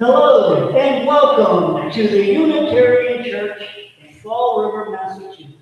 Hello and welcome to the Unitarian Church in Fall River, Massachusetts.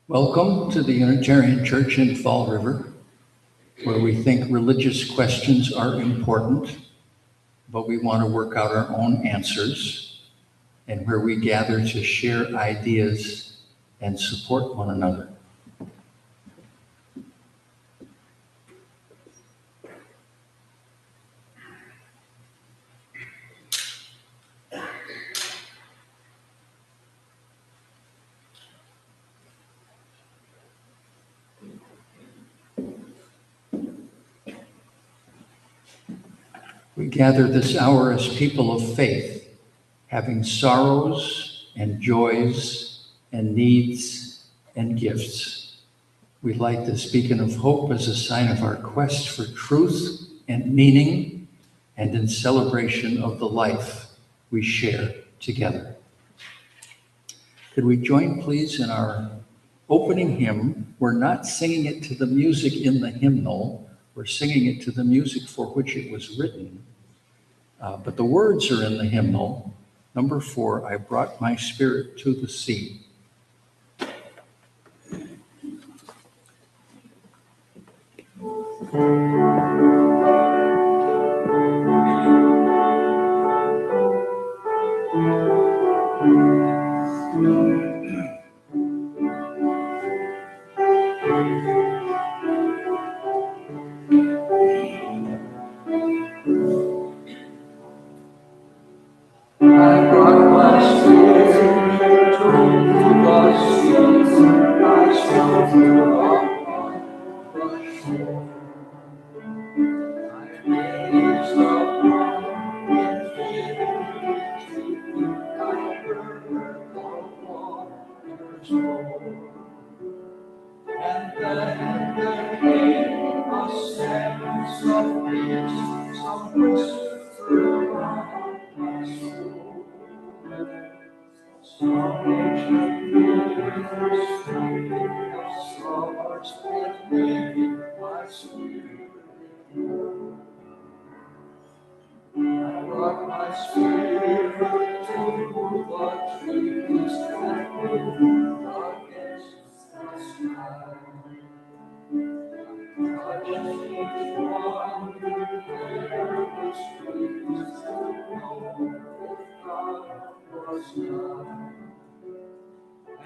Welcome to the Unitarian Church in Fall River, where we think religious questions are important, but we want to work out our own answers, and where we gather to share ideas and support one another. We gather this hour as people of faith, having sorrows and joys and needs and gifts. We light this beacon of hope as a sign of our quest for truth and meaning, and in celebration of the life we share together. Could we join, please, in our opening hymn? We're not singing it to the music in the hymnal. We're singing it to the music for which it was written. But the words are in the hymnal. Number 4, I brought my spirit to the sea.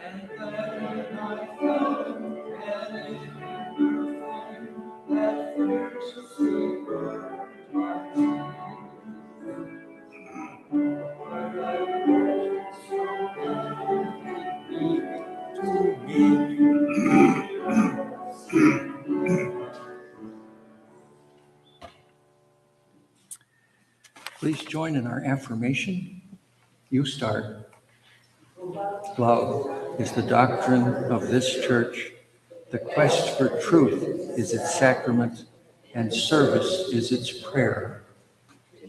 And then I found an inner flame that fiercely burned my but I worship so Please join in our affirmation. You start. Love is the doctrine of this church. The quest for truth is its sacrament, and service is its prayer.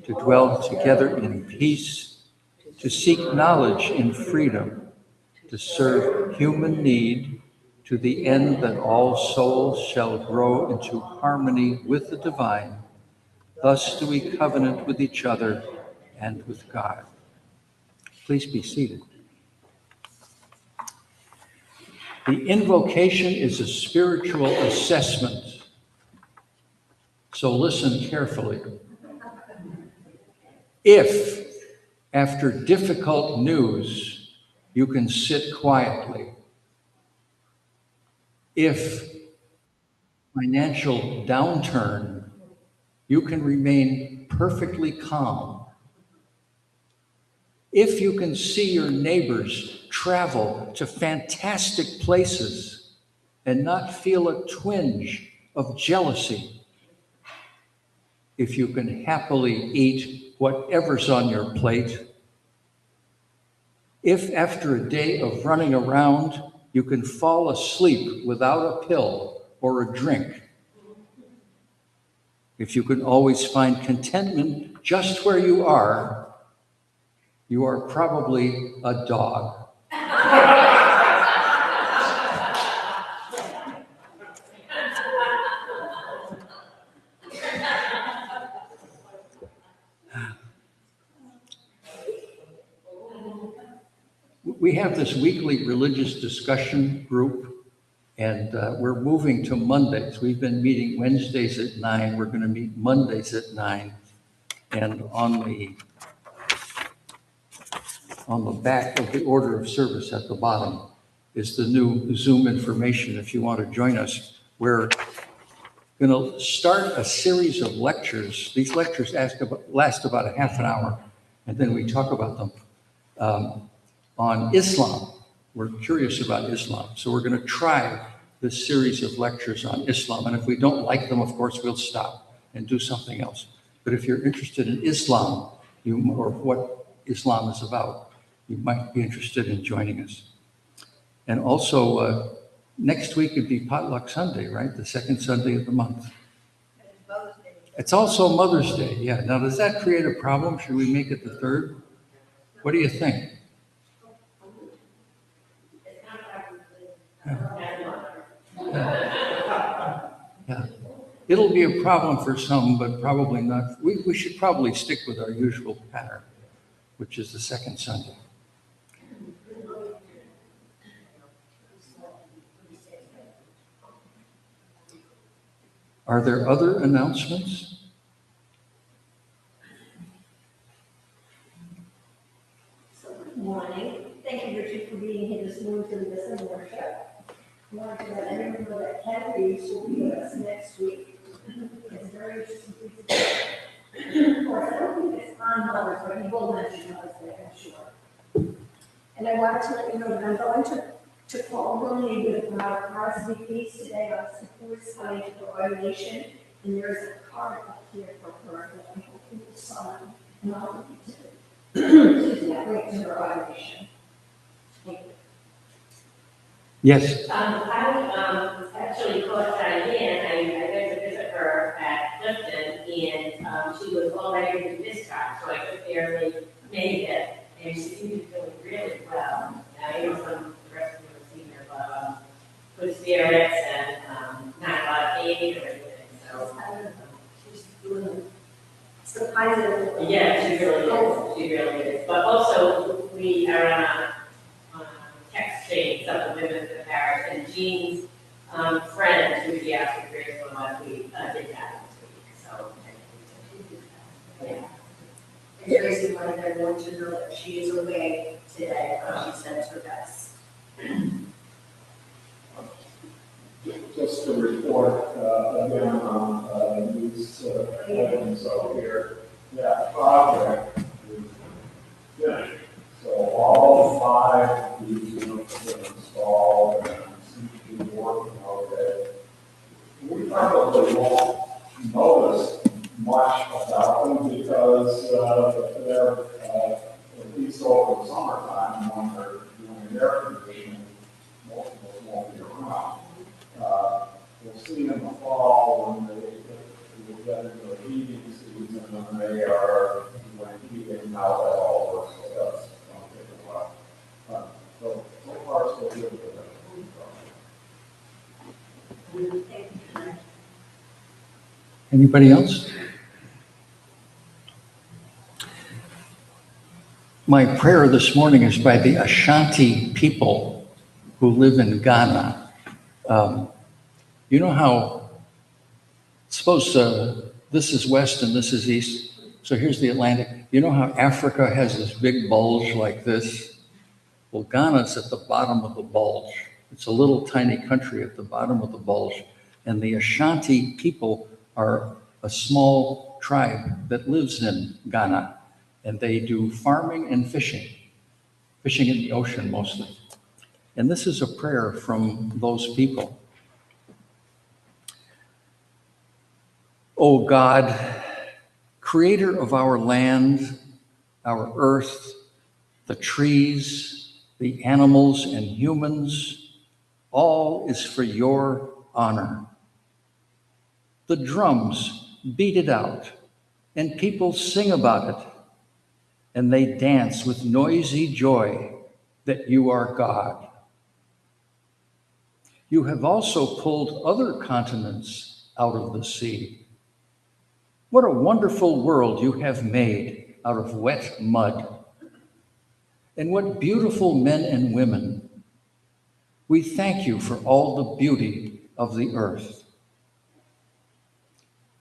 To dwell together in peace, to seek knowledge in freedom, to serve human need, to the end that all souls shall grow into harmony with the divine. Thus do we covenant with each other and with God. Please be seated. The invocation is a spiritual assessment, so listen carefully. If, after difficult news, you can sit quietly, if financial downturn, you can remain perfectly calm, if you can see your neighbors travel to fantastic places and not feel a twinge of jealousy, if you can happily eat whatever's on your plate, if after a day of running around, you can fall asleep without a pill or a drink, if you can always find contentment just where you are probably a dog. We have this weekly religious discussion group, and we're moving to Mondays. We've been meeting Wednesdays at 9. We're going to meet Mondays at 9. And on the back of the order of service at the bottom is the new Zoom information if you want to join us. We're going to start a series of lectures. These lectures last about a half an hour, and then we talk about them. On Islam. We're curious about Islam. So we're going to try this series of lectures on Islam. And if we don't like them, of course, we'll stop and do something else. But if you're interested in Islam, or what Islam is about, you might be interested in joining us. And also, next week would be Potluck Sunday, right? The second Sunday of the month. It's also Mother's Day, yeah. Now, does that create a problem? Should we make it the third? What do you think? Yeah. It'll be a problem for some, but probably not. We should probably stick with our usual pattern, which is the second Sunday. Are there other announcements? Good morning. Thank you, Richard, for being here this morning to listen to worship. I want to let everyone know that Ken Reeves will be with us next week. It's very interesting. Of course, I don't think it's on Mother's, but he will mention Mother's Day, I'm sure. And I wanted to let you know that I'm going to call Willie with our RSVPs today on supports going to the ordination, and there's a card up here for her that I hope you will sign, and I'll give you excuse me, I'll bring it to her ordination. Thank you. Yes. I actually called Diane. I went to visit her at Clifton, and she was already in discharge, so I just barely made it. And she seemed to be feeling really well. I know some the rest of you have seen her, but good spirits and not a lot of pain or anything. So She's doing some positive. yeah, she really is. She really is. But also, we are on a text chain, some of the women in the parish, and Jean's friend, who we asked for prayers for last week, did that this week. So, yeah. And Tracy wanted everyone to know that she is away today, she sent to us. Just to report again on these items out here, that project is finished. So all 5 of these units have been installed and seem to be working okay. We probably won't notice much about them because they're at least over the summertime when they're doing air conditioning, most of us won't be around. We'll see in the fall when we get into the heating season and they are heating how that all works. So that's going to take a while. So far, so good with that. Anybody else? My prayer this morning is by the Ashanti people who live in Ghana. You know how, suppose this is west and this is east, so here's the Atlantic. You know how Africa has this big bulge like this? Well, Ghana's at the bottom of the bulge. It's a little tiny country at the bottom of the bulge. And the Ashanti people are a small tribe that lives in Ghana. And they do farming and fishing in the ocean mostly. And this is a prayer from those people. O God, creator of our land, our earth, the trees, the animals and humans, all is for your honor. The drums beat it out, and people sing about it, and they dance with noisy joy that you are God. You have also pulled other continents out of the sea. What a wonderful world you have made out of wet mud. And what beautiful men and women. We thank you for all the beauty of the earth.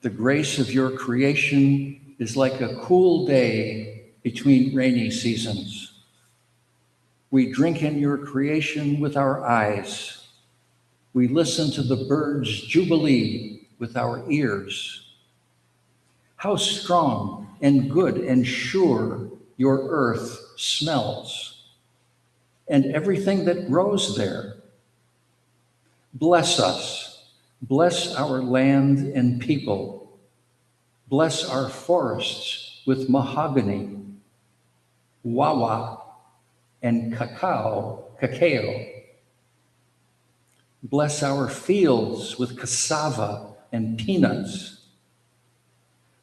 The grace of your creation is like a cool day between rainy seasons. We drink in your creation with our eyes. We listen to the birds' jubilee with our ears. How strong and good and sure your earth smells, and everything that grows there. Bless us, bless our land and people. Bless our forests with mahogany, wawa, and cacao. Bless our fields with cassava and peanuts.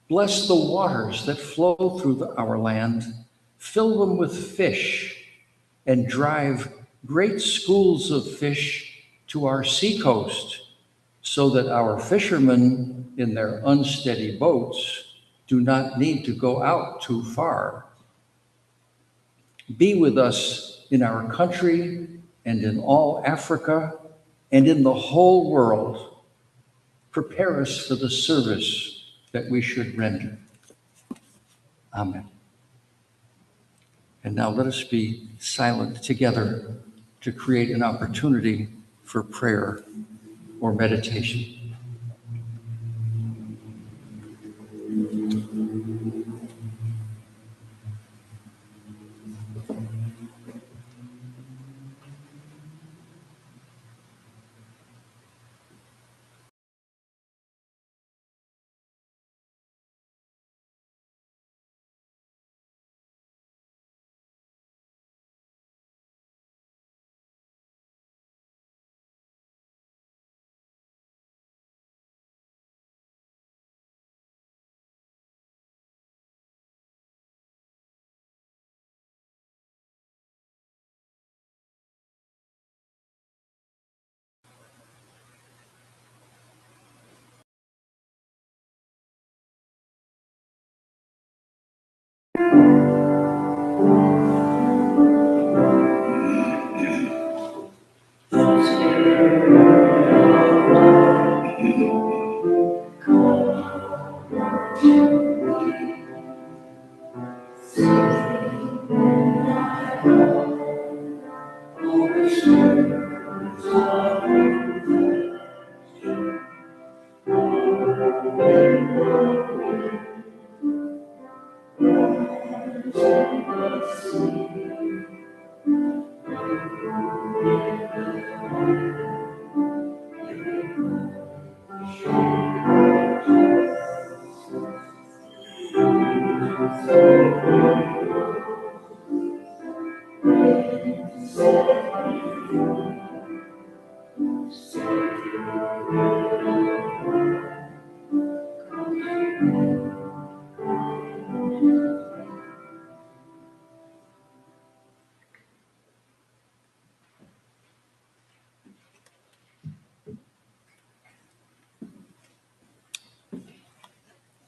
Bless the waters that flow through our land. Fill them with fish and drive great schools of fish to our seacoast so that our fishermen in their unsteady boats do not need to go out too far. Be with us in our country and in all Africa and in the whole world. Prepare us for the service that we should render. Amen. And now let us be silent together to create an opportunity for prayer or meditation.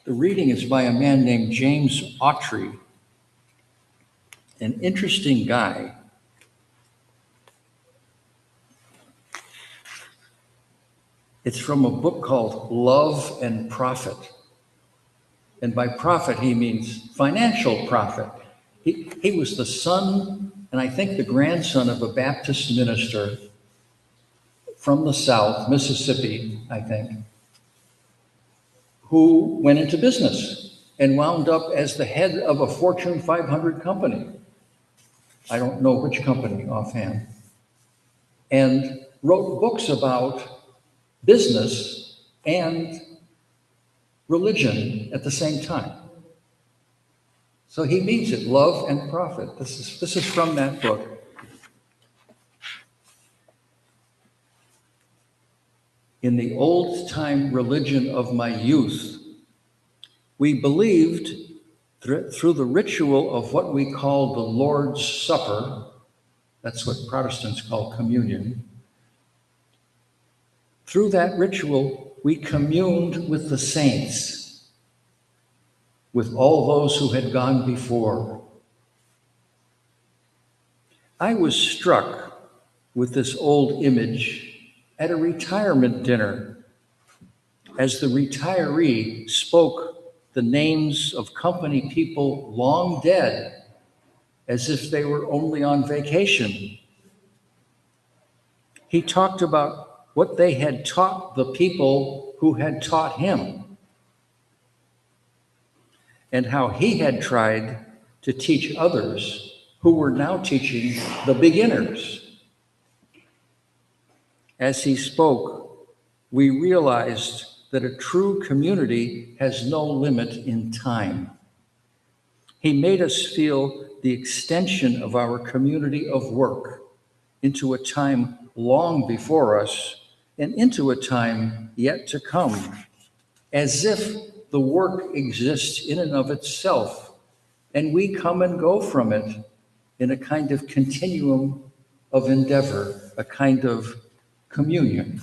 The reading is by a man named James Autry, an interesting guy. It's from a book called Love and Profit. And by profit, he means financial profit. He was the son, and I think the grandson of a Baptist minister from the South, Mississippi, I think, who went into business and wound up as the head of a Fortune 500 company. I don't know which company offhand. And wrote books about business and religion at the same time. So he means it, love and profit. This is from that book. In the old-time religion of my youth, we believed through the ritual of what we call the Lord's Supper, that's what Protestants call communion. Through that ritual, we communed with the saints, with all those who had gone before. I was struck with this old image at a retirement dinner as the retiree spoke the names of company people long dead as if they were only on vacation. He talked about what they had taught the people who had taught him and how he had tried to teach others who were now teaching the beginners. As he spoke, we realized that a true community has no limit in time. He made us feel the extension of our community of work into a time long before us and into a time yet to come, as if the work exists in and of itself, and we come and go from it in a kind of continuum of endeavor, a kind of communion.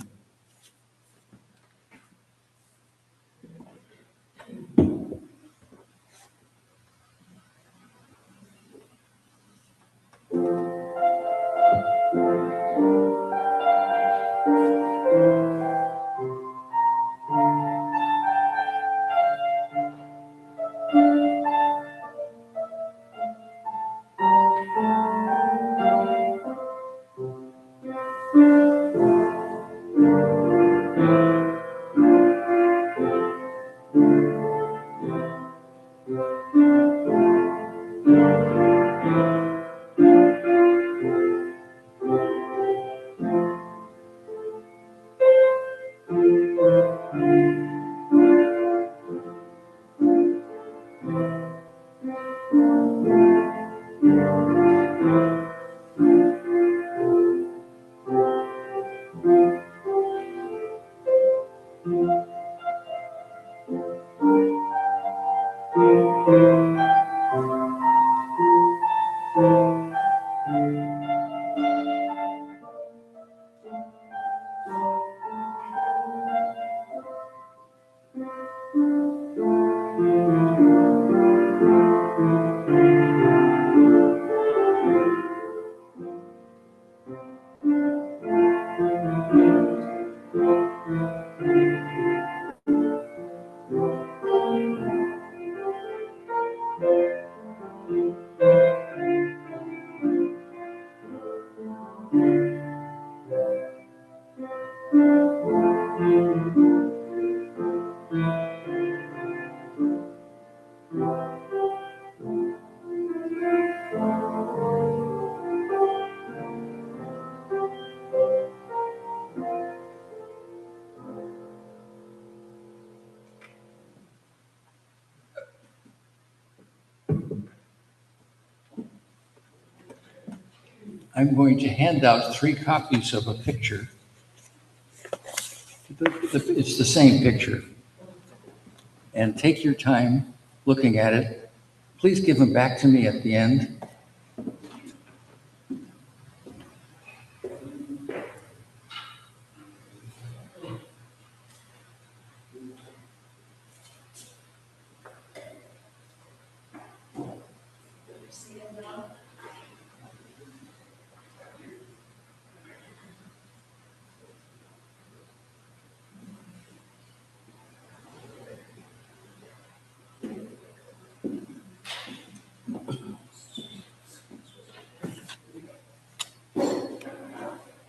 I'm going to hand out 3 copies of a picture. It's the same picture. And take your time looking at it. Please give them back to me at the end.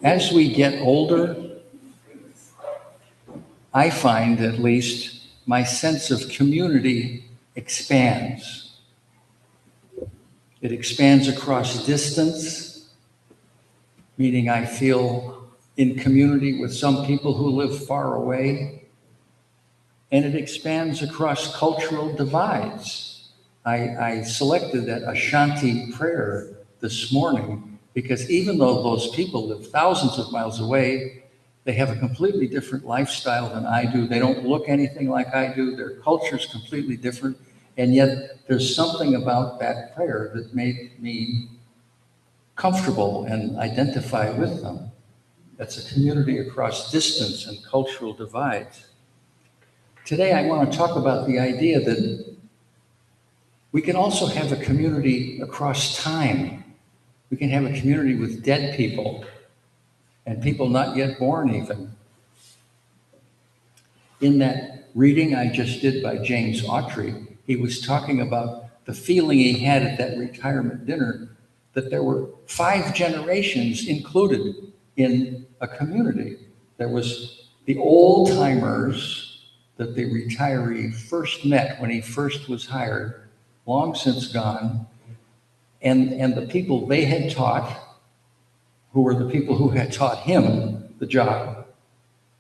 As we get older, I find at least my sense of community expands. It expands across distance, meaning I feel in community with some people who live far away, and it expands across cultural divides. I selected that Ashanti prayer this morning because even though those people live thousands of miles away, they have a completely different lifestyle than I do. They don't look anything like I do. Their culture is completely different. And yet there's something about that prayer that made me comfortable and identify with them. That's a community across distance and cultural divides. Today, I want to talk about the idea that we can also have a community across time. We can have a community with dead people and people not yet born even. In that reading I just did by James Autry, he was talking about the feeling he had at that retirement dinner that there were 5 generations included in a community. There was the old timers that the retiree first met when he first was hired, long since gone, and the people they had taught, who were the people who had taught him the job.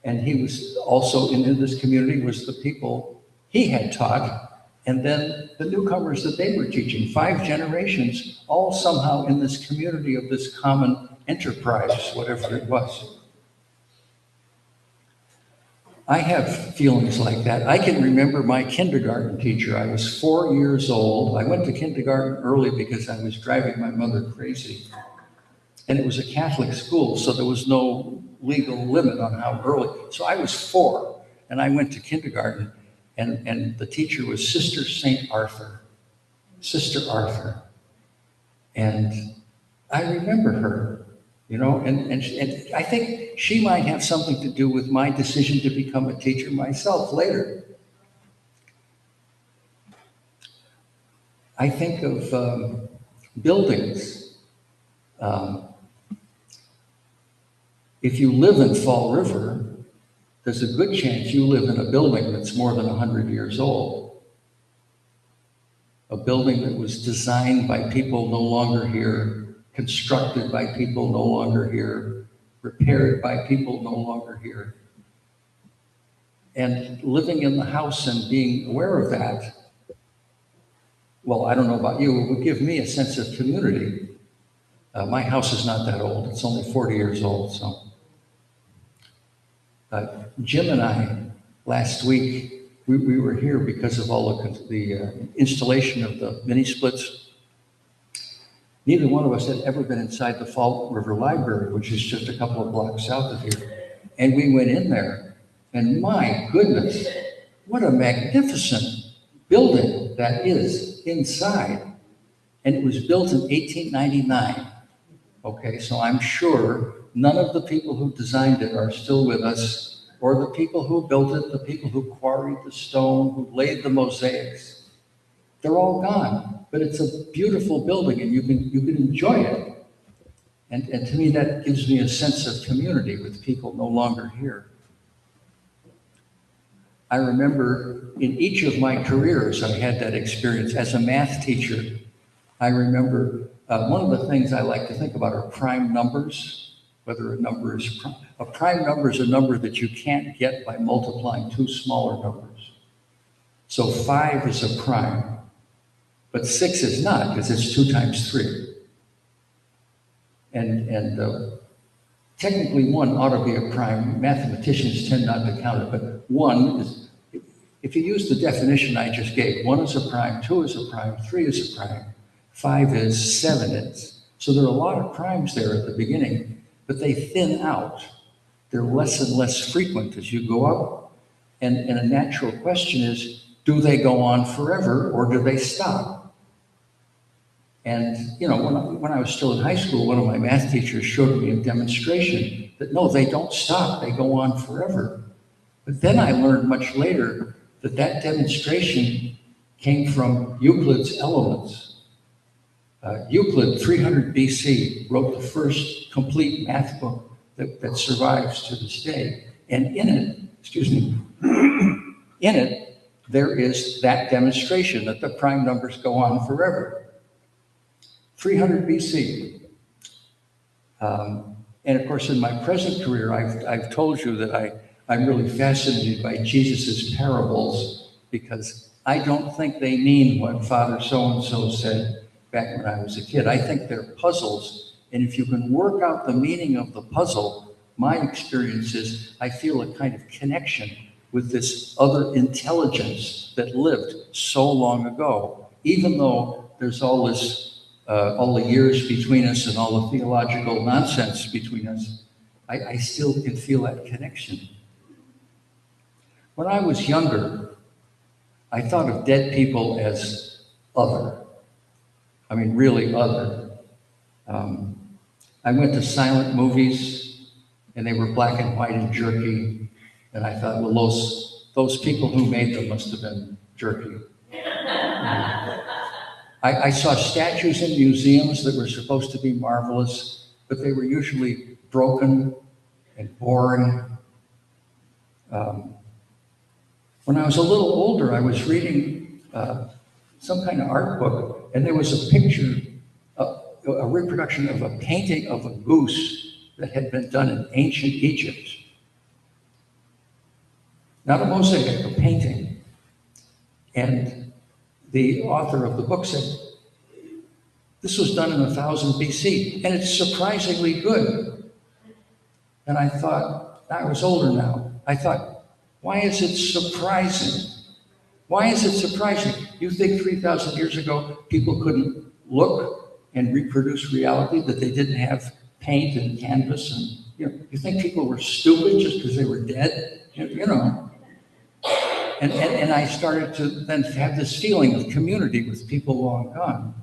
And he was also in this community was the people he had taught, and then the newcomers that they were teaching, 5 generations, all somehow in this community of this common enterprise, whatever it was. I have feelings like that. I can remember my kindergarten teacher. I was 4 years old. I went to kindergarten early because I was driving my mother crazy. And it was a Catholic school, so there was no legal limit on how early. So I was 4, and I went to kindergarten, and the teacher was Sister St. Arthur, Sister Arthur. And I remember her. You know, and I think she might have something to do with my decision to become a teacher myself later. I think of buildings. If you live in Fall River, there's a good chance you live in a building that's more than 100 years old. A building that was designed by people no longer here, constructed by people no longer here, repaired by people no longer here. And living in the house and being aware of that, well, I don't know about you, it would give me a sense of community. My house is not that old, it's only 40 years old, so. Jim and I, last week, we were here because of all the installation of the mini splits. Neither one of us had ever been inside the Fall River Library, which is just a couple of blocks south of here. And we went in there, and my goodness, what a magnificent building that is inside. And it was built in 1899. Okay, so I'm sure none of the people who designed it are still with us, or the people who built it, the people who quarried the stone, who laid the mosaics. They're all gone. But it's a beautiful building, and you can enjoy it. And to me, that gives me a sense of community with people no longer here. I remember in each of my careers, I had that experience. As a math teacher, I remember one of the things I like to think about are prime numbers, whether a number is prime. A prime number is a number that you can't get by multiplying 2 smaller numbers. So 5 is a prime. But 6 is not, because it's 2 times 3. And technically 1 ought to be a prime. Mathematicians tend not to count it, but 1 is, if you use the definition I just gave, 1 is a prime, 2 is a prime, 3 is a prime, 5 is, 7 is. So there are a lot of primes there at the beginning, but they thin out. They're less and less frequent as you go up. And a natural question is, do they go on forever or do they stop? And, you know, when I was still in high school, one of my math teachers showed me a demonstration that no, they don't stop, they go on forever. But then I learned much later that that demonstration came from Euclid's Elements. Euclid, 300 BC, wrote the first complete math book that survives to this day. And in it, in it, there is that demonstration that the prime numbers go on forever. 300 BC. And of course, in my present career, I've told you that I'm really fascinated by Jesus's parables, because I don't think they mean what Father so-and-so said back when I was a kid. I think they're puzzles. And if you can work out the meaning of the puzzle, my experience is I feel a kind of connection with this other intelligence that lived so long ago, even though there's all this all the years between us and all the theological nonsense between us, I still can feel that connection. When I was younger, I thought of dead people as other. I mean, really other. I went to silent movies, and they were black and white and jerky, and I thought, well, those people who made them must have been jerky. I saw statues in museums that were supposed to be marvelous, but they were usually broken and boring. When I was a little older, I was reading some kind of art book, and there was a picture, a reproduction of a painting of a goose that had been done in ancient Egypt. Not a mosaic, a painting. And the author of the book said, this was done in 1000 BC, and it's surprisingly good. And I thought, I was older now, I thought, why is it surprising? Why is it surprising? You think 3,000 years ago, people couldn't look and reproduce reality, that they didn't have paint and canvas? And you think people were stupid just because they were dead? You know. And I started to then have this feeling of community with people long gone.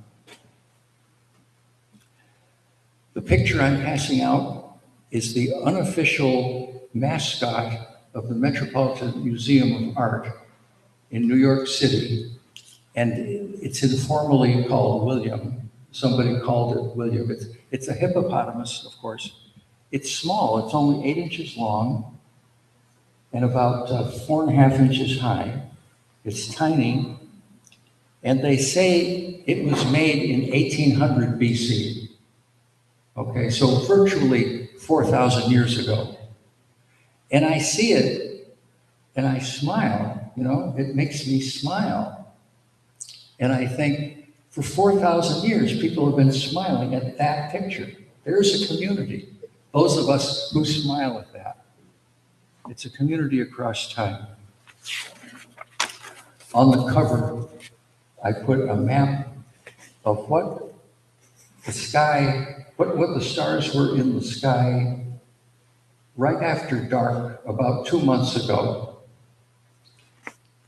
The picture I'm passing out is the unofficial mascot of the Metropolitan Museum of Art in New York City. And it's informally called William. Somebody called it William. It's a hippopotamus, of course. It's small, it's only 8 inches long and about 4.5 inches high. It's tiny, and they say it was made in 1800 BC. Okay, so virtually 4,000 years ago. And I see it, and I smile, it makes me smile. And I think, for 4,000 years, people have been smiling at that picture. There's a community, those of us who smile at that. It's a community across time. On the cover, I put a map of what the sky, what the stars were in the sky right after dark about 2 months ago.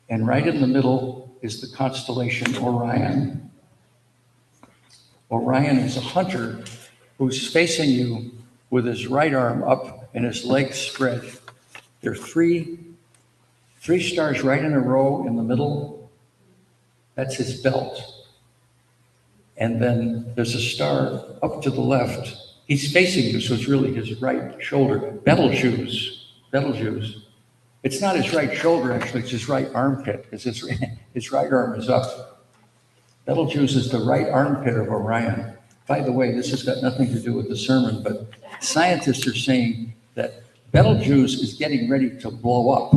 And right in the middle is the constellation Orion. Orion is a hunter who's facing you with his right arm up and his legs spread. There are three stars right in a row in the middle. That's his belt. And then there's a star up to the left. He's facing you, so it's really his right shoulder. Betelgeuse. It's not his right shoulder, actually, it's his right armpit, because his right arm is up. Betelgeuse is the right armpit of Orion. By the way, this has got nothing to do with the sermon, but scientists are saying that Betelgeuse is getting ready to blow up.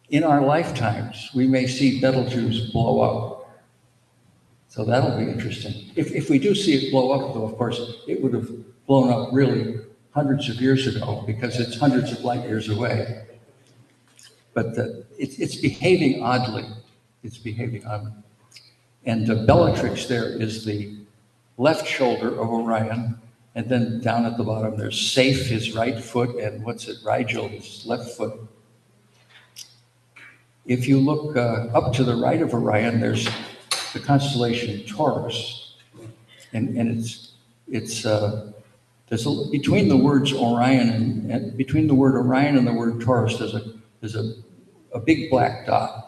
In our lifetimes, we may see Betelgeuse blow up. So that'll be interesting. If we do see it blow up, though, of course, it would have blown up really hundreds of years ago, because it's hundreds of light years away. But it's behaving oddly. And Bellatrix there is the left shoulder of Orion. And then down at the bottom, there's Safe, his right foot, and Rigel, his left foot. If you look up to the right of Orion, there's the constellation Taurus. And between the words Orion and between the word Orion and the word Taurus, there's a big black dot.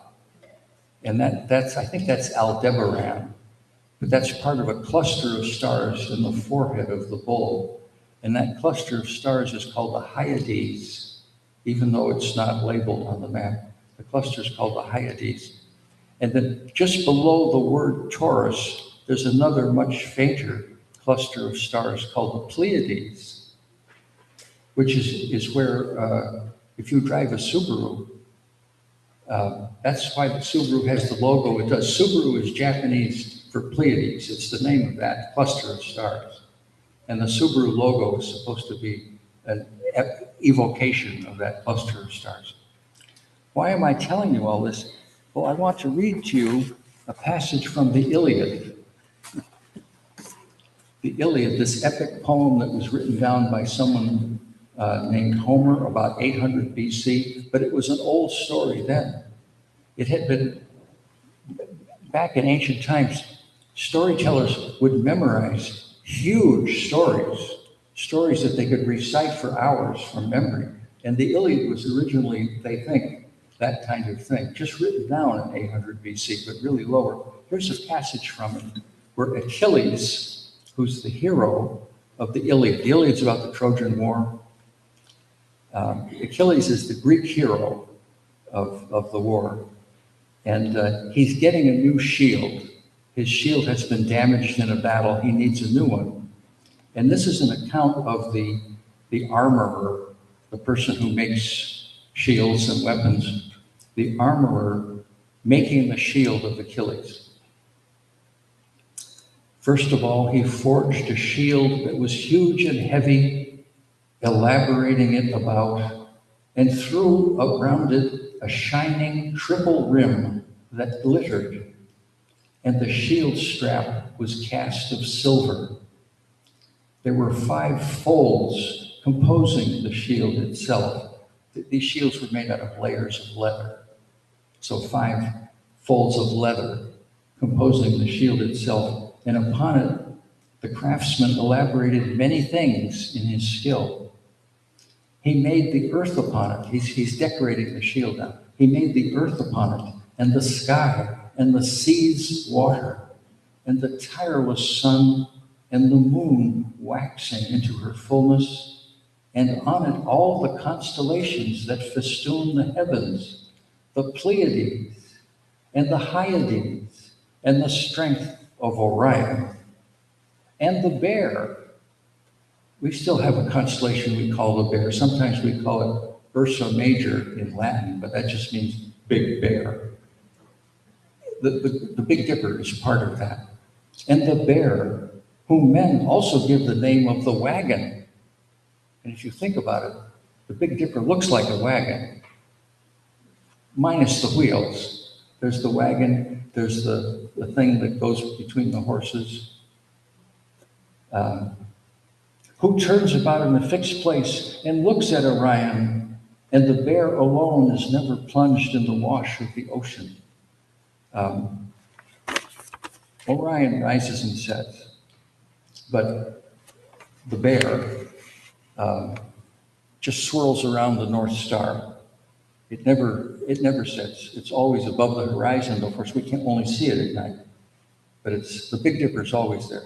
And I think that's Aldebaran. But that's part of a cluster of stars in the forehead of the bull. And that cluster of stars is called the Hyades, even though it's not labeled on the map. The cluster is called the Hyades. And then just below the word Taurus, there's another much fainter cluster of stars called the Pleiades, which is where, if you drive a Subaru, that's why the Subaru has the logo it does. Subaru is Japanese for Pleiades. It's the name of that cluster of stars. And the Subaru logo is supposed to be an evocation of that cluster of stars. Why am I telling you all this? Well, I want to read to you a passage from the Iliad. The Iliad, this epic poem that was written down by someone named Homer about 800 BC, but it was an old story then. It had been, back in ancient times, storytellers would memorize huge stories that they could recite for hours from memory. And the Iliad was originally, they think, that kind of thing, just written down in 800 BC, but really lower. Here's a passage from it where Achilles, who's the hero of the Iliad. The Iliad's about the Trojan War. Achilles is the Greek hero of the war. And he's getting a new shield. His shield has been damaged in a battle. He needs a new one. And this is an account of the armorer, the person who makes shields and weapons, the armorer making the shield of Achilles. First of all, he forged a shield that was huge and heavy, elaborating it about, and threw around it a shining triple rim that glittered, and the shield strap was cast of silver. There were 5 folds composing the shield itself. These shields were made out of layers of leather. So 5 folds of leather composing the shield itself. And upon it, the craftsman elaborated many things in his skill. He made the earth upon it. He's decorating the shield now. He made the earth upon it, and the sky, and the sea's water, and the tireless sun, and the moon waxing into her fullness, and on it all the constellations that festoon the heavens, the Pleiades, and the Hyades, and the strength of Orion, and the bear. We still have a constellation we call the bear. Sometimes we call it Ursa Major in Latin, but that just means big bear. The Big Dipper is part of that. And the bear, whom men also give the name of the wagon. And if you think about it, the Big Dipper looks like a wagon, minus the wheels. There's the wagon, there's the thing that goes between the horses. Who turns about in a fixed place and looks at Orion, and the bear alone is never plunged in the wash of the ocean. Orion rises and sets, but the bear just swirls around the North Star. It never sets. It's always above the horizon. Of course, we can only see it at night, but the Big Dipper is always there.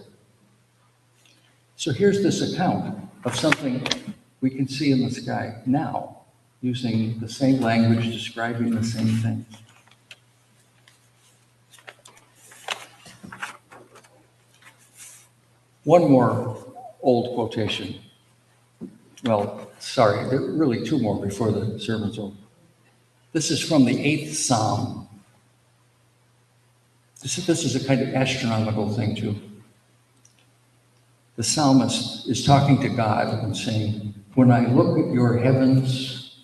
So here's this account of something we can see in the sky now, using the same language, describing the same things. One more old quotation. Well, sorry, there are really 2 more before the sermon's over. This is from the 8th Psalm. This is a kind of astronomical thing too. The psalmist is talking to God and saying, when I look at your heavens,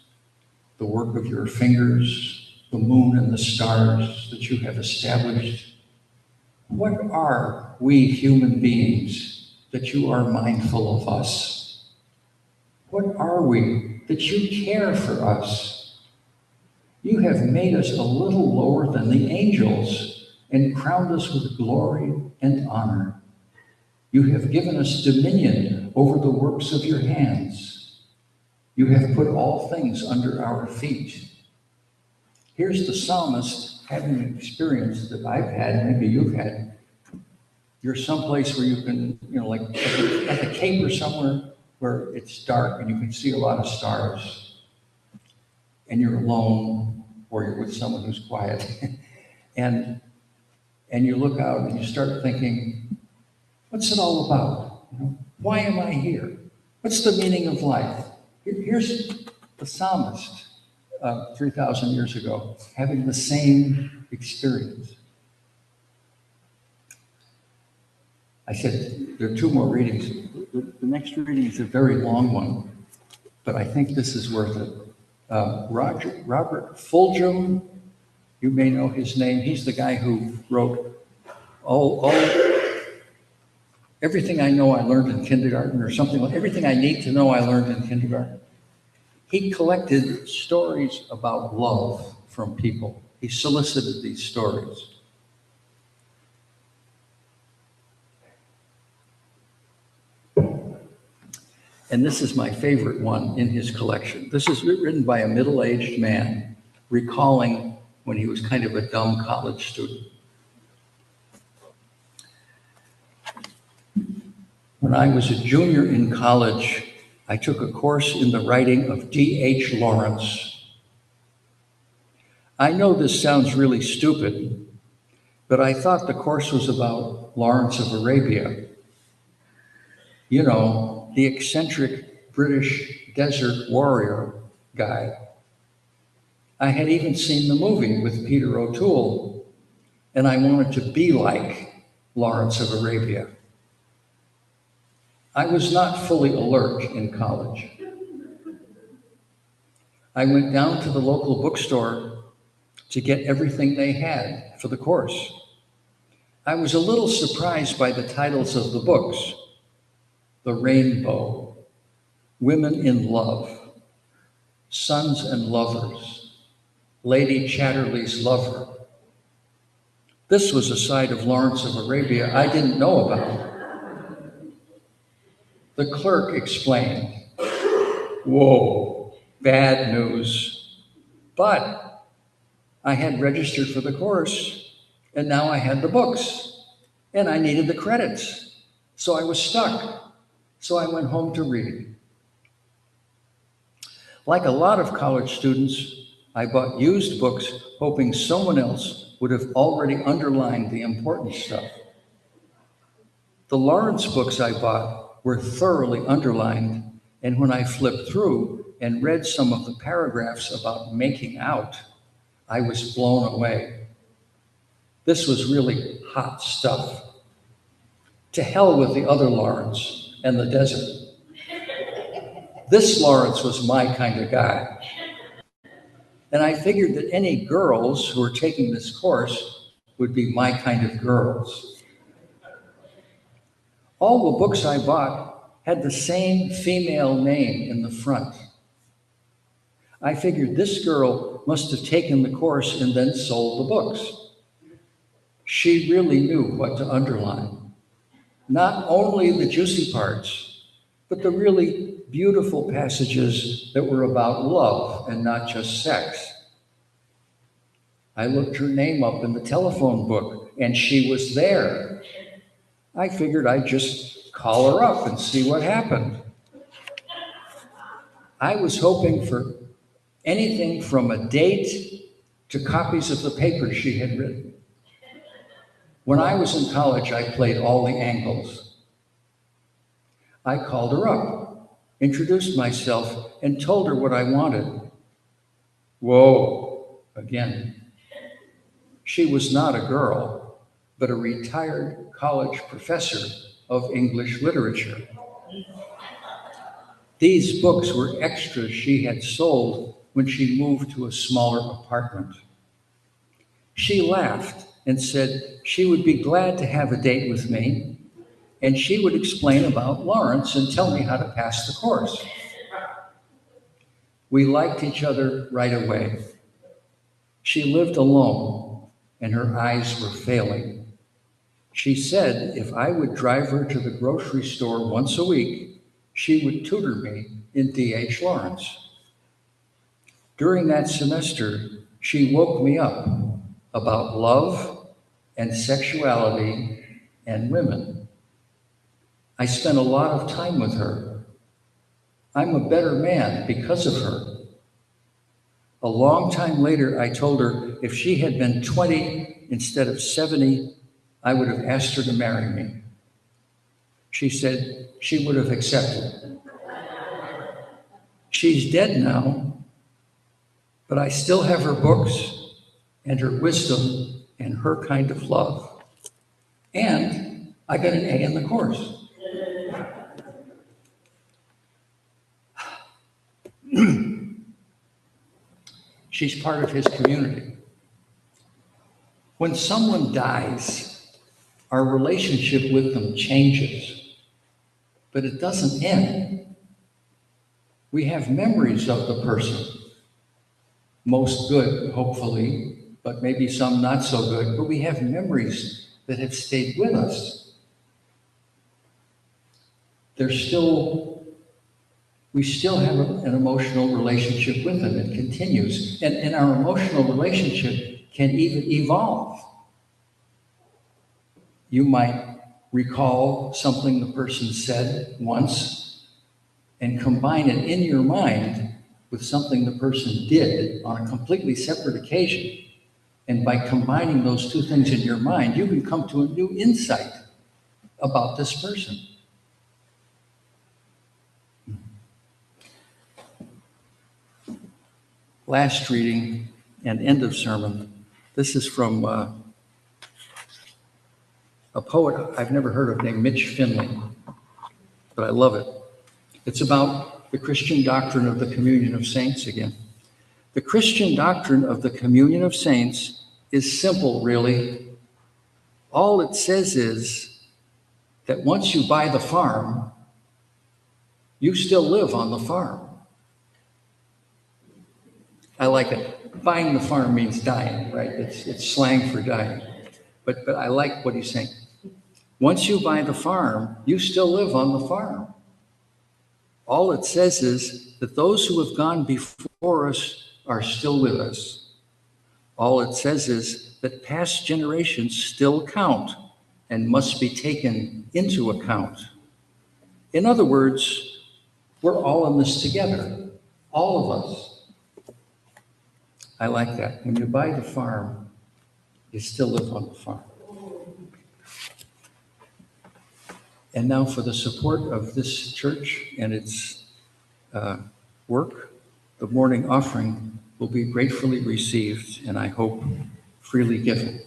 the work of your fingers, the moon and the stars that you have established, what are we human beings that you are mindful of us? What are we that you care for us? You have made us a little lower than the angels and crowned us with glory and honor. You have given us dominion over the works of your hands. You have put all things under our feet. Here's the psalmist having an experience that I've had, maybe you've had. You're someplace where you can, like at the Cape or somewhere, where it's dark and you can see a lot of stars, and you're alone or you're with someone who's quiet, and you look out and you start thinking, what's it all about? You know, why am I here? What's the meaning of life? Here's the psalmist 3,000 years ago having the same experience. I said, there are two more readings. The next reading is a very long one, but I think this is worth it. Robert Fulghum, you may know his name. He's the guy who wrote Everything I Know I Learned in Kindergarten, or something like Everything I Need to Know I Learned in Kindergarten. He collected stories about love from people. He solicited these stories. And this is my favorite one in his collection. This is written by a middle-aged man recalling when he was kind of a dumb college student. When I was a junior in college, I took a course in the writing of D.H. Lawrence. I know this sounds really stupid, but I thought the course was about Lawrence of Arabia. You know, the eccentric British desert warrior guy. I had even seen the movie with Peter O'Toole, and I wanted to be like Lawrence of Arabia. I was not fully alert in college. I went down to the local bookstore to get everything they had for the course. I was a little surprised by the titles of the books. The Rainbow, Women in Love, Sons and Lovers, Lady Chatterley's Lover. This was a side of Lawrence of Arabia I didn't know about. The clerk explained, whoa, bad news. But I had registered for the course, and now I had the books, and I needed the credits. So I was stuck. So I went home to read. Like a lot of college students, I bought used books hoping someone else would have already underlined the important stuff. The Lawrence books I bought were thoroughly underlined, and when I flipped through and read some of the paragraphs about making out, I was blown away. This was really hot stuff. To hell with the other Lawrence and the desert. This Lawrence was my kind of guy. And I figured that any girls who were taking this course would be my kind of girls. All the books I bought had the same female name in the front. I figured this girl must have taken the course and then sold the books. She really knew what to underline. Not only the juicy parts, but the really beautiful passages that were about love and not just sex. I looked her name up in the telephone book, and she was there. I figured I'd just call her up and see what happened. I was hoping for anything from a date to copies of the papers she had written. When I was in college, I played all the angles. I called her up, introduced myself, and told her what I wanted. Whoa, again. She was not a girl, but a retired college professor of English literature. These books were extras she had sold when she moved to a smaller apartment. She laughed and said she would be glad to have a date with me, and she would explain about Lawrence and tell me how to pass the course. We liked each other right away. She lived alone, and her eyes were failing. She said if I would drive her to the grocery store once a week, she would tutor me in D.H. Lawrence. During that semester, she woke me up about love and sexuality and women. I spent a lot of time with her, I'm a better man because of her. A long time later, I told her if she had been 20 instead of 70, I would have asked her to marry me. She said she would have accepted. She's dead now, but I still have her books and her wisdom and her kind of love. And I got an A in the course. She's part of his community. When someone dies, our relationship with them changes, but it doesn't end. We have memories of the person, most good, hopefully, but maybe some not so good, but we have memories that have stayed with us. We still have an emotional relationship with them. It continues. And our emotional relationship can even evolve. You might recall something the person said once and combine it in your mind with something the person did on a completely separate occasion. And by combining those two things in your mind, you can come to a new insight about this person. Last reading and end of sermon. This is from a poet I've never heard of named Mitch Finley, but I love it. It's about the Christian doctrine of the communion of saints again. The Christian doctrine of the communion of saints is simple, really. All it says is that once you buy the farm, you still live on the farm. I like it. Buying the farm means dying, right? It's slang for dying. But I like what he's saying. Once you buy the farm, you still live on the farm. All it says is that those who have gone before us are still with us. All it says is that past generations still count and must be taken into account. In other words, we're all in this together, all of us. I like that. When you buy the farm, you still live on the farm. And now for the support of this church and its work, the morning offering will be gratefully received and I hope freely given.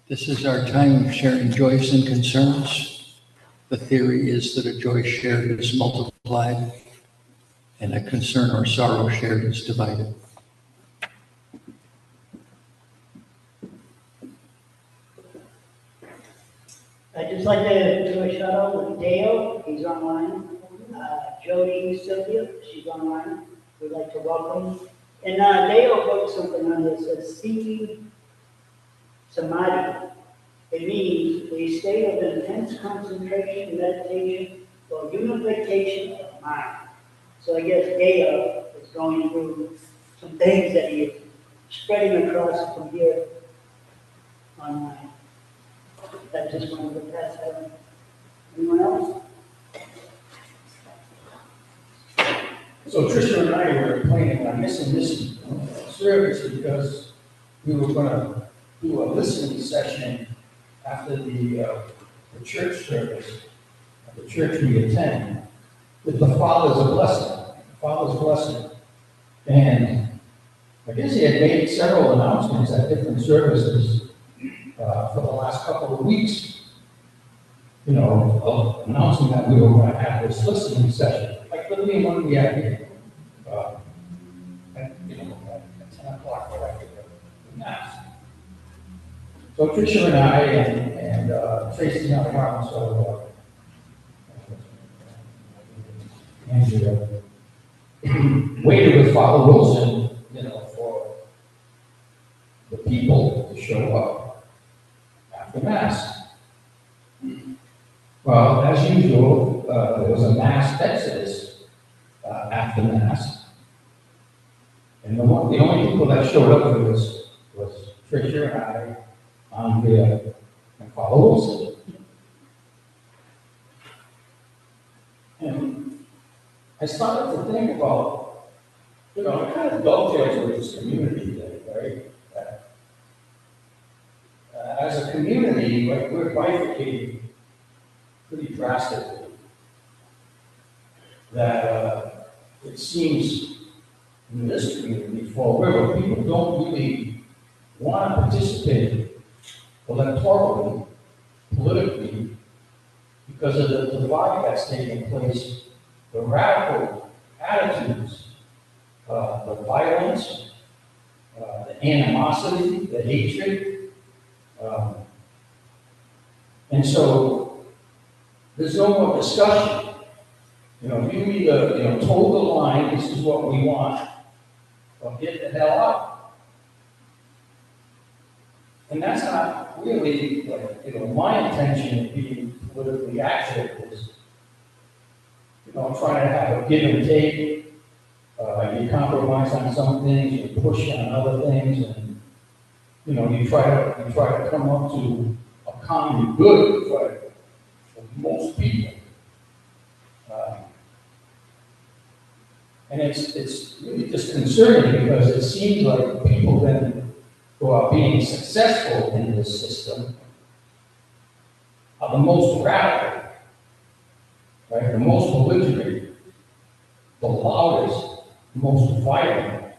This is our time of sharing joys and concerns. The theory is that a joy shared is multiplied and a concern or sorrow shared is divided. I'd just like to do a shout out with Dale, he's online. Jody, Sylvia, she's online. We'd like to welcome. And Dale wrote something on this, it says seeking samadhi. It means a state of intense concentration, meditation, or unification of mind. So I guess Dale is going through some things that he is spreading across from here online. I just wanted to pass that on. Anyone else? So Tricia and I were planning on missing this service because we were gonna do a listening session after the church service, the church we attend, with the Father's blessing. And I guess he had made several announcements at different services for the last couple of weeks, you know, announcing that we were going to have this listening session, like literally when we had here, at 10 o'clock right after the mass. So Tricia and I and Tracy not around, so Andrea waited with Father Wilson, you know, for the people to show up after mass. Well, as usual, there was a mass exodus after mass, and the only people that showed up for this was Tricia and I, Andrea, and Father Wilson. And I started to think about, you know, it kind of dovetails with this community thing, right? As a community, like, we're bifurcating pretty drastically. That it seems in this community, Fall River, people don't really want to participate electorally, politically, because of the divide that's taking place, the radical attitudes, the violence, the animosity, the hatred. And so there's no more discussion. You know, you either, you know, toe the line, this is what we want, or get the hell out. And that's not really, like, you know, my intention of being politically active is, you know, trying to have a give and take. You compromise on some things, you push on other things, and, you know, you try to come up to a common good for most people. And it's really just concerning because it seems like people then who are being successful in this system are the most radical, right? The most belligerent, the loudest, the most violent.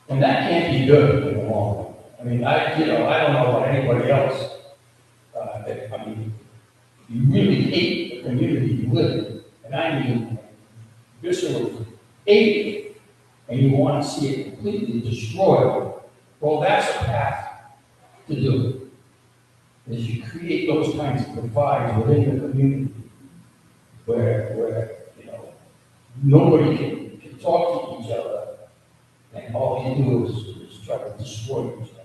And that can't be good in the long run. I mean, I don't know about anybody else. I mean, you really hate the community you live in, and I mean viscerally hate it, and you want to see it completely destroyed. Well, that's a path to do it. Is you create those kinds of divides within the community where you know nobody can talk to each other, and all you do is try to destroy each other.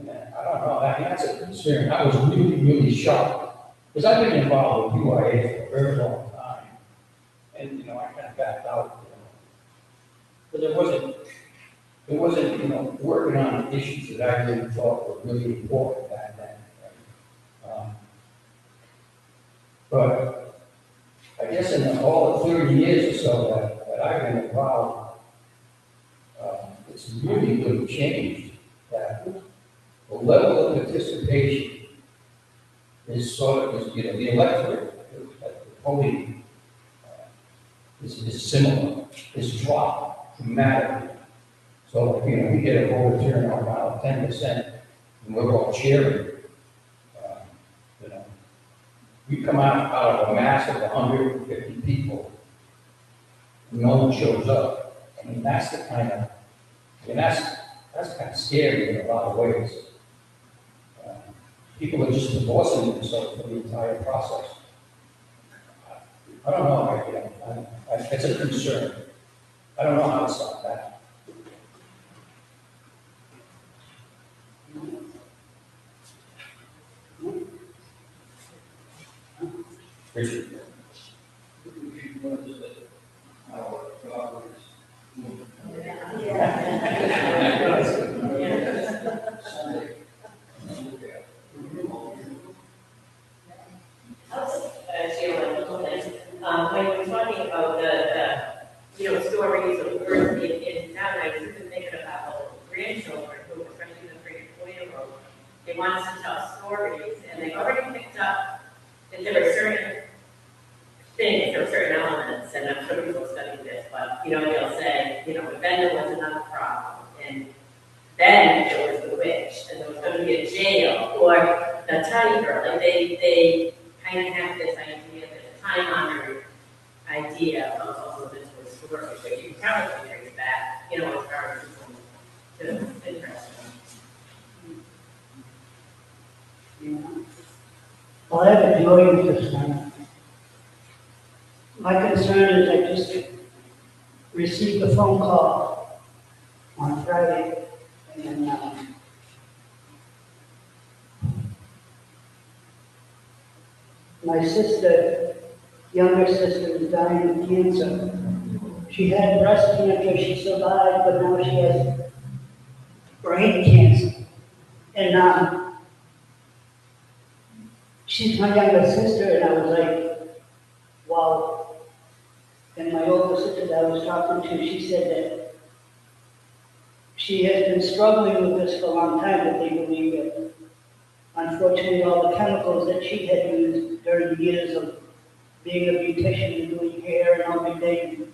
And I don't know, I mean, that's a concern. I was really, really shocked, because I've been involved with UIA for a very long time, and, you know, I kind of backed out, you know, because it wasn't, you know, working on issues that I really thought were really important back then. Right? But I guess in all the 30 years or so that I've been involved, it's really, really changed. That the level of participation is sort of, you know, the electorate, the polling is similar. It's dropped dramatically. So, you know, we get a voter turnout now of 10%, and we're all cheering. we come out of a mass of 150 people, no one shows up. I mean, that's the kind of, that's kind of scary in a lot of ways. People are just divorcing themselves from the entire process. I don't know, it's a concern. I don't know how to stop that. Richard? Share one little thing. When you were talking about the stories of words in town, I was even thinking about grandchildren who, especially the 3 and 4-year-old, they want us to tell stories, and they've already picked up that there are certain things, there are certain elements, and I'm sure people study this, but, they'll say, but then there was another problem, and then there was the witch, and there was going to be a jail, or the tiny girl, like they kind of have this idea, this time-honored idea of also this was story, but you can probably trace that, as far as to interest. Well, I have a joy with this one. My concern is I just received a phone call on Friday, and my sister, younger sister, is dying of cancer. She had breast cancer, she survived, but now she has brain cancer. And she's my younger sister, and I was like, wow. And my older sister that I was talking to, she said that she has been struggling with this for a long time, but they believe that unfortunately all the chemicals that she had used during the years of being a beautician and doing hair and everything,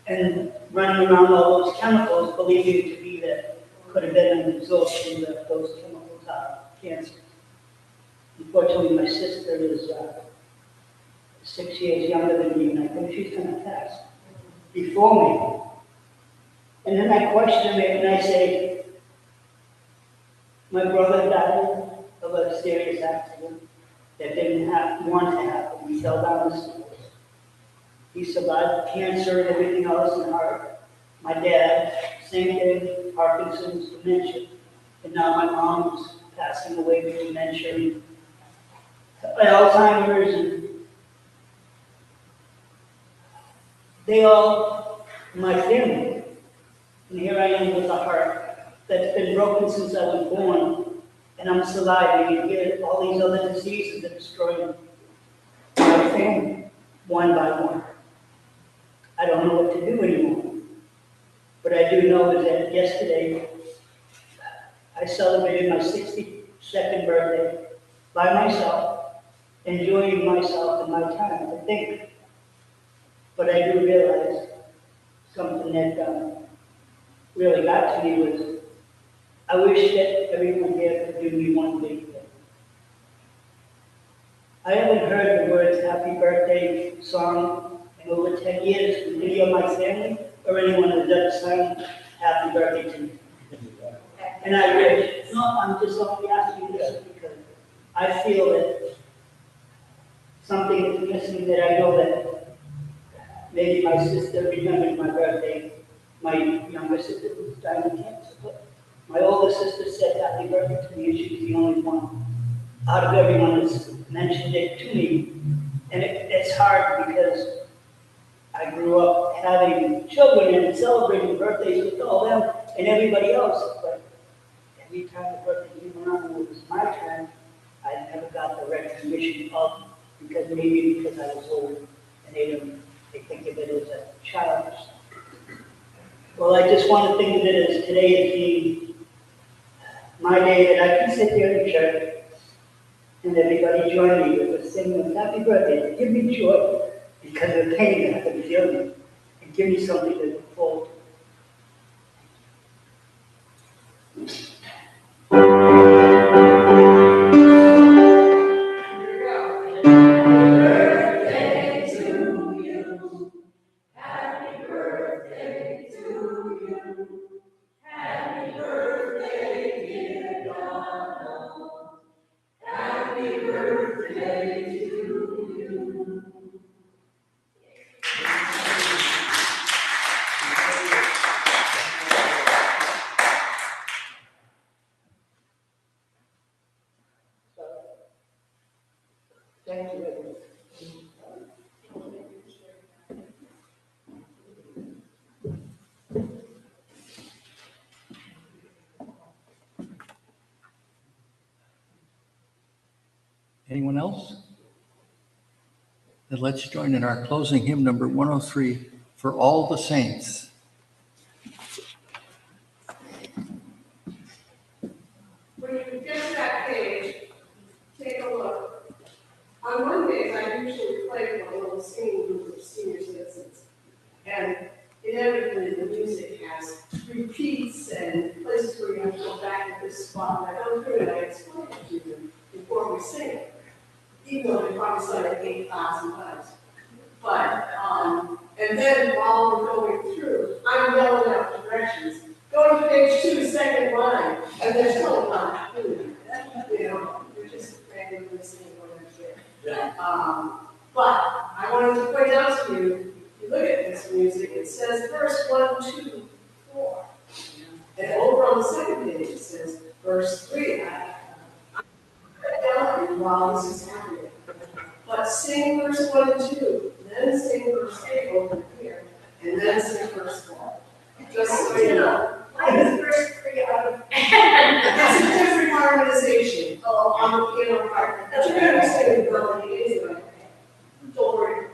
and running around all those chemicals, believing it to be that could have been an absorption of those chemicals out cancer. Unfortunately, my sister is 6 years younger than me, and I think she's going to pass before me. And then I question it, and I say, my brother died of a serious accident that didn't want to happen. He fell down the stairs. He survived cancer and everything else in heart. My dad, same thing, Parkinson's, dementia. And now my mom is passing away with dementia and Alzheimer's. And they all, my family. And here I am with a heart that's been broken since I was born. And I'm surviving, and here all these other diseases are destroying my family, one by one. I don't know what to do anymore. What I do know is that yesterday, I celebrated my 62nd birthday by myself, enjoying myself and my time to think. But I do realize something that really got to me was, I wish that everyone here could do me one big thing. I haven't heard the words happy birthday song in over 10 years from any of my family or anyone that does sing happy birthday to me. And I wish, no, I'm just only asking this because I feel that something is missing, that I know that maybe my sister remembered my birthday, my younger sister was dying of cancer, but my older sister said happy birthday to me, and she was the only one out of everyone that's mentioned it to me. And it's hard because I grew up having children and celebrating birthdays with all them and everybody else, but every time the birthday came around and it was my turn, I never got the recognition of, because I was old and they think of it as a child. Well, I just want to think of it as today as being my day that I can sit there in church and everybody join me with a singing of happy birthday. Give me joy because of the pain that I've been feeling, and give me something to look forward to. Thank you, Edward. Anyone else? Then let's join in our closing hymn number 103, For All the Saints. When you get to that page, take a look. On Mondays, I usually play for a little singing group of senior citizens. And inevitably, the music has repeats and places where you have to go back to this spot. And I don't do it, I explain it to them before we sing it. Even though they probably said it 8,000 times. But, and then while we're going through, I'm yelling out directions. Go to page 2, second line, and there's still not food. You know, you're just randomly listening when I'm here. But I wanted to point out to you, if you look at this music, it says verse 1, 2, 4. And over on the second page, it says verse 3. While this is happening. But sing verse 1 and 2, then sing verse 8 over here, and then sing verse 4. Just so you know. Why is verse 3 out of? It's a different harmonization on the piano part. But you're going to be singing melody anyway. Don't worry.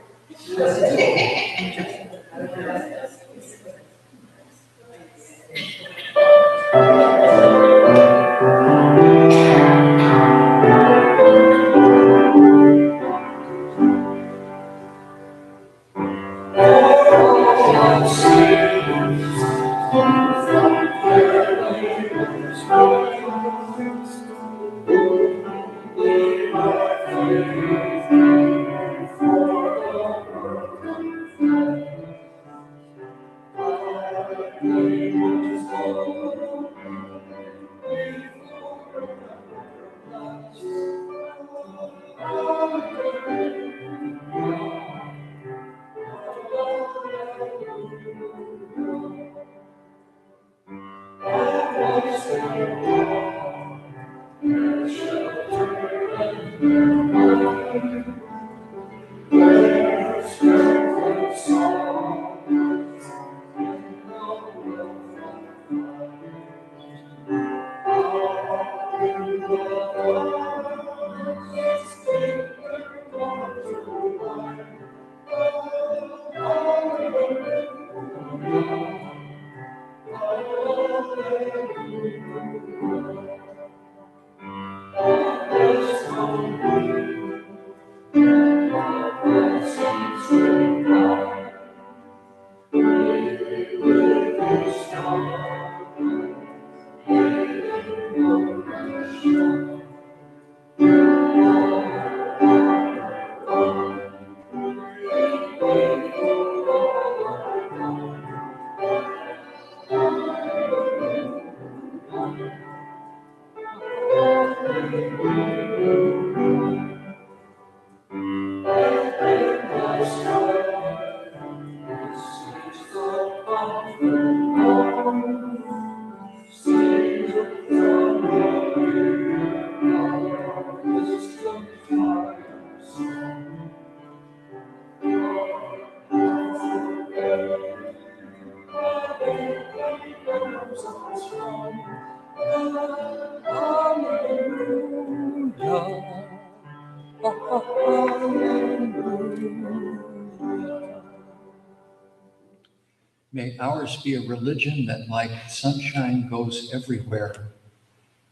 May ours be a religion that, like sunshine, goes everywhere.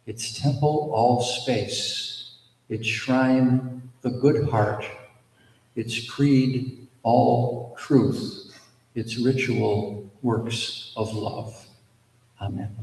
Its temple, all space. Its shrine, the good heart. Its creed, all truth. Its ritual, works of love. Amen.